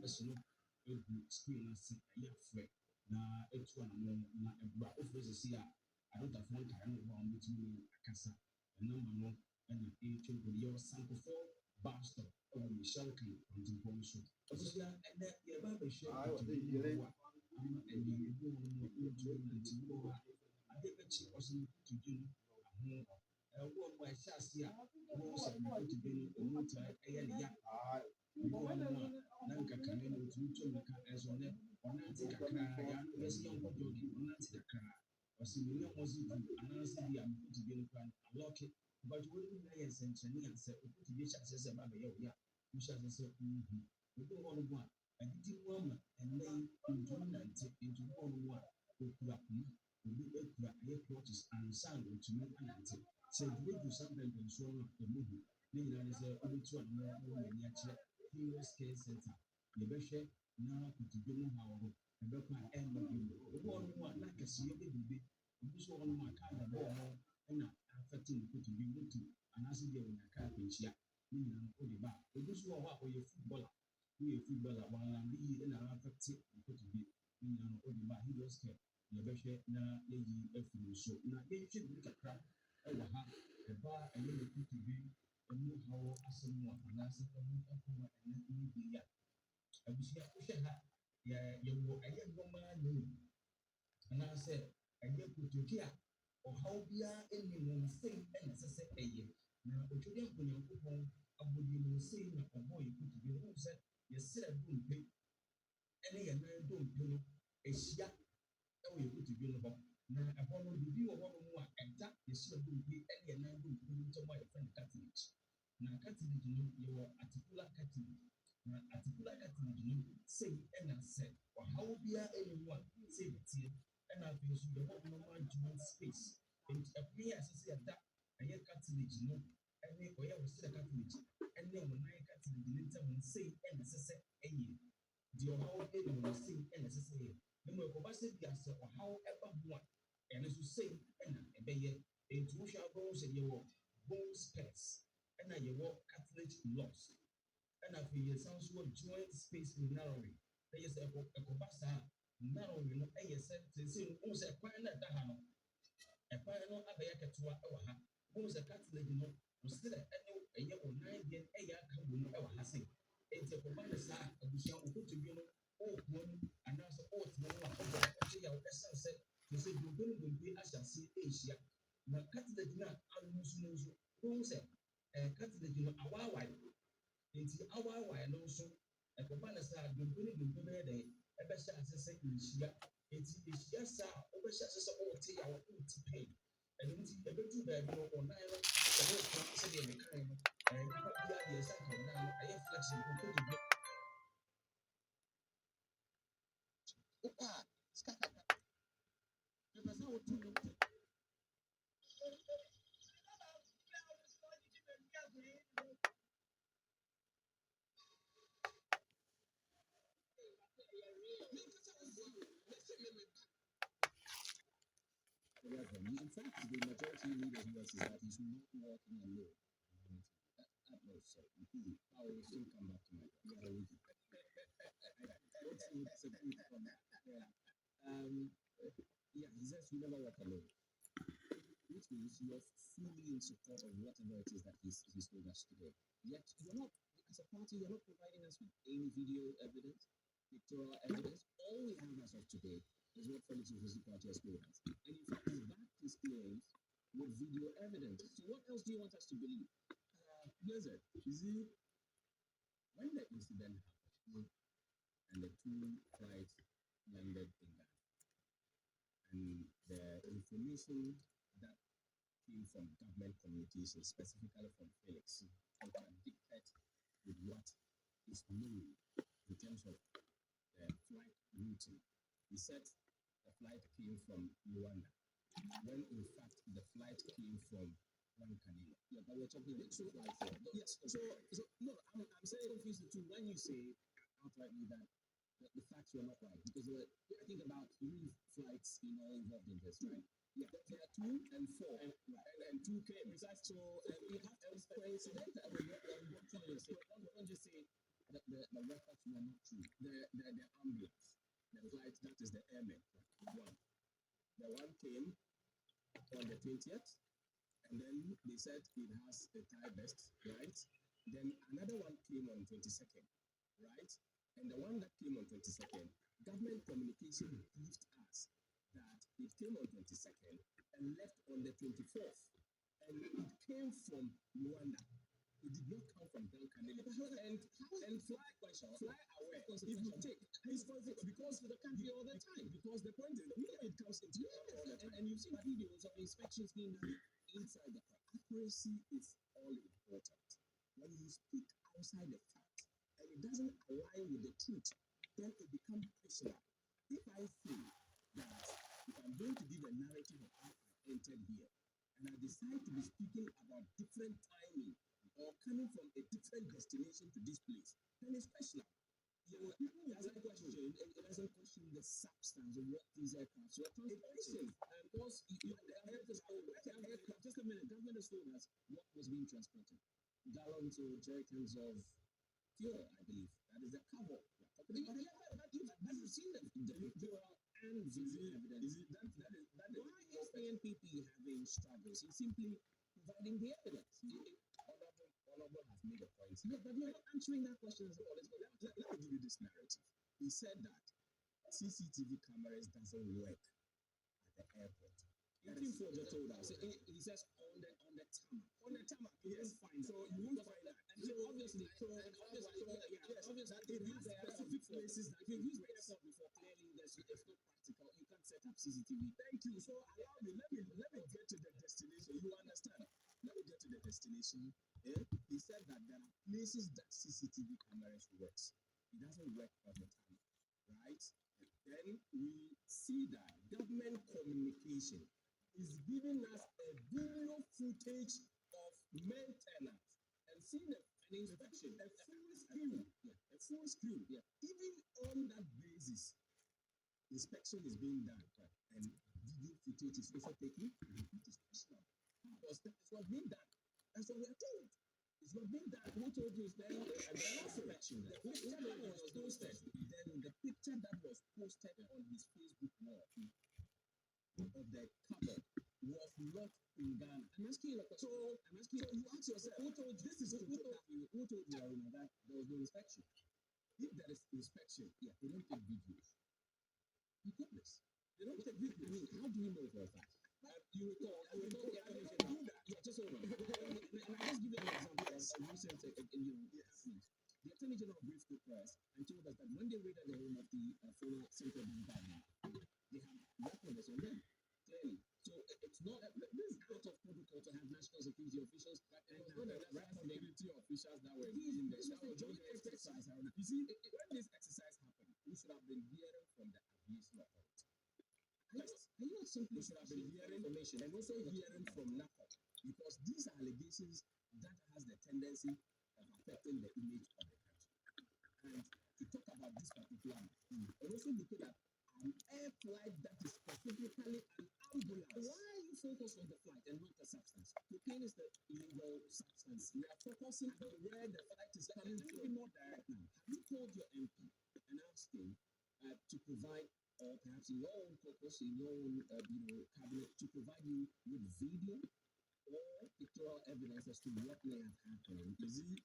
campus no screen ase ɛyɛ frɛ na etu anamo na ɛbura ofuro sisi a adotafoɔ nkae no hɔ a wɔbɛtumi akasa ɛnam ano ɛna ɛretwa nkɔmɔ yɛwɔ sankofo bar stop ɛwɔ michelle kan ntempɔn so ɔsoso a ɛnɛ yɛba abɛhyɛ kutubi a ama ɛni ebi wɔn mu ntumi nante mu hɔ a adeɛ bɛkyi ɔso no kutubi no aho ɛwɔ mu a ɛhyɛ ase a wɔn sɛ no kutubi no ɔmo nta ɛyɛ ne ya ebi wɔn mu a na nkakame no otumi twɛm ne ka ɛso ne ɔnante kakra yɛano yɛsi yɛn nkɔdɔ de ɔnante kakra ɔsi mi nyɛ ɔsi du anaasɛ bi a mo kutubi no kora no alɔke but wɔn mu nyinaa yɛ nsɛnkyerɛnne a sɛ okutubi hyɛ ase sɛ ɛba abɛyɛ wo ya mo hyɛ ase sɛ ebi wɔ hɔ no mu a adidi mu ama ɛnɛ ntumi nante ntumi wɔ no mu a okura poma obi ekura ɛyɛ clutches ansa na otumi anante sɛ ebi du saa mpɛmpɛnsoɔ no a ɛmu hu ne nyinaa ne sɛ ɔbɛtu ano na wɔn ani akyerɛ heroes care center yɛbɛhwɛ na kutubi no ha wɔ hɔ ɛbɛkɔ a ɛmma bi mu ebi wɔ no mu a na kɛseɛ bɛ bibi ebi nso wɔ no mu a kaa na bɔɔl no ɛna afɛte ne kutubi moto anaasɛ deɛ wɔnya kaa akwanhyia ne nyinaa no ɔde ba ebi nso wɔ hɔ a ɔyɛ footballer woyɛ footballer wɔnam yie ɛna afɛte ne kutubi ne nyinaa no ɔde ba heroes care yɛbɛhwɛ na yɛyi afiri so na yɛhwɛ bibi kakra ɛwɔ ha ɛbaa ɛyɛ ne kutubi ɛmu haw asɛm mu a anaasɛ ɛmu ɛkɔm a ɛnɛ ɛmu bi a abusua wohwɛ ha yɛwɔ ɛyɛ nneɛma num anaasɛ ɛyɛ kotoki a ɔhaw biara ɛni mu nsɛm ɛna ɛsɛ sɛ ɛyɛ na otwere nkonnyankopɔn abɔdeɛ mu nsɛm na ɔbɔ yɛ kutubi no sɛ yɛsrɛ dompe ɛne yɛn nan dompe no ahyia ɛwɔ yɛ kutubi no hɔ na ɛhɔ no bibi wɔ hɔ no mu a ɛda yɛsrɛ dompe ɛne yɛn nan dompe no ntam a yɛfrɛ no cartilage na cartilage no yɛwɔ articular cartilage na articular cartilage no sei ɛna sɛ ɔhaw biara ɛni mu a sei bɛteɛ ɛna afei nso yɛwɔ normal joint space nti ɛpono a ɛsɛ sɛ yɛda ɛyɛ cartilage no ɛne ɔyɛ wɔ srɛ cartilage ɛne wɔ nan cartilage no ntam no sei ɛna ɛsɛ sɛ ɛyɛ deɛ ɔhaw ɛni mu no sei ɛna ɛsɛ sɛ ɛyɛ na mmom ɛkɔba sɛ bi asɛ ɔhaw ɛba ho a ɛno nso sei ɛna ɛbɛyɛ nti wohwɛ abɛwo sɛ yɛwɔ bone spares ɛna yɛwɔ cartilage loss ɛna afei yɛsan so wɔ joint space narrowing ɛyɛ sɛ ɛkɔba saa narrowing no ɛyɛ sɛ sɛsɛ no wohu sɛ ɛkwan no ɛda ha no ɛkwan no abɛyɛ ketewa ɛwɔ ha wohu sɛ cartilage no wosrɛ ɛne ɛyɛ wo nan deɛ ɛyɛ aka wɔ mu ɛwɔ ha sei enti ɛkɔba no saa abusua wokotobi no ɔɔpua mu anaasɛ ɔɔtena mu a ɔbɔ ɔkye yɛ wo ɛsiane sɛ sɛ dompe no dompe ahyɛ ase ɛɛhyia na cartilage no a awo nso no nso wohu sɛ cartilage no awaawae nti awaawae no nso ɛkɔba no saa dompe no dompe bɛyɛ dɛ ɛbɛhyɛ ase sɛ nhyia nti ehyia saa a wobɛhyɛ ase sɛ ɔɔte a ɔɔte pain ɛno nti ɛbɛdu baabi no ɔnan no ɛbɛka sɛdeɛ mekan no nipa biara deɛ ɛsɛ nka ɔnan no ɛyɛ flexible kotobi wopa a sika kaka ɛpɛ sɛ wotu no in fact, the majority leader here is that he's not working alone. That was so. I will still come back to my point. It's a good one. Yeah, he says you never work alone. Which means you're fully in support of whatever it is that he's told us today. Yet you're not, as a party, you're not providing us with any video evidence, pictorial evidence. All we have as of today is what Felix Opposition Party has told us. And in fact, he's backed his claims with video evidence. So what else do you want us to believe? Here's it. You see, when the incident happened and the two flights landed in Ghana, and the information that came from government communities, specifically from Felix, contradicted with what is known in terms of the flight routing. He said the flight came from Luanda, when in fact the flight came from Wankanila. Yeah, but we're talking about two flights here. Yes, so no, I'm saying confused the two. When you say outrightly that the facts were not right, because I think about 3 flights, involved in this, right? Yeah, there are 2 and 4, and 2 came. Besides, so we have to coincident. Don't just say the records were not true. The ambulance, the flight, that is the airman, one. The one came on the 20th, and then they said it has a tie vest, right? Then another one came on 22nd, right? And the one that came on 22nd, government communication briefed us that it came on 22nd and left on the 24th. And it came from Rwanda. It did not come from Del Canada. And fly away. If you take this because the country all the time. Because the point is, it comes into all the time. And you've seen videos of inspections being done inside the car. Accuracy is all important. When you speak outside the fact and it doesn't align with the truth, then it becomes personal. If I say that if I'm going to give a narrative of how I entered here, and I decide to be speaking about different timing or coming from a different destination to this place, then it's personal. It doesn't question the substance of what these aircrafts were transporting. Because just a minute, government has told us what was being transported. Gallons or jerrycans of fuel, I believe. That is the cover. But you've seen the fuel and visual evidence. Why is PNPP having struggles in simply providing the evidence? Honorable has made a point. Yeah, but you're not answering that question as well. Let me give you this narrative. He said that CCTV cameras doesn't work at the airport. Looking for the told us. He says on the tarmac. On the tarmac, yes. So you won't find that. And so obviously, it has specific places that if you've used the airport before, clearly it's not practical. You can't set up CCTV. Thank you. So allow me. Let me get to the destination. You understand? Let me get to the destination. Yeah? He said that there are places that CCTV cameras works. It doesn't work all the time, right? And then we see that government communication is giving us a video footage of maintenance and seeing an inspection, a full screen. Yeah. Even on that basis, inspection is being done, and video footage is also taken. It is personal because that is what's being done. That's what we are told. It's not being done. Who told you it's then the inspection? The picture that was posted, then the picture that was posted on his Facebook wall of the couple was not in Ghana. I'm asking you a question. So you ask yourself, who told you that there was no inspection? If there is inspection, yeah, they don't take videos. My goodness. They don't take videos. I mean, how do you know for a fact? You recall, do that. Yeah, just hold on. And I just give you an example of a recent, the Attorney General briefed the press and told us that when they raided the home of the former central bank governor, they have records on them, clearly. So it's not, this is out of protocol to have national security officials and security officials that were in there. So joint exercise. You see, when this exercise happened, we should have been hearing from the aviation authority. Are you not simply should have been hearing information and also hearing from NACO? Because these are allegations that has the tendency of affecting the image of the country. And to talk about this particular and also looking at an air flight that is specifically an ambulance. Why are you focused on the flight and not the substance? Cocaine is the illegal substance. We are focusing on where the flight is coming from. Be more direct now. Have you called your MP and asked him to provide, or perhaps in your own caucus, in your own cabinet, to provide you with video or pictorial evidence as to what may have happened? Is it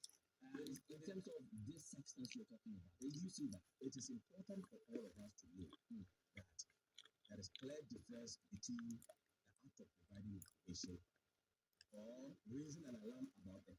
in terms of this substance you're talking about? Do you see that it is important for all of us to know that there is clear difference between the act of providing information or raising an alarm about the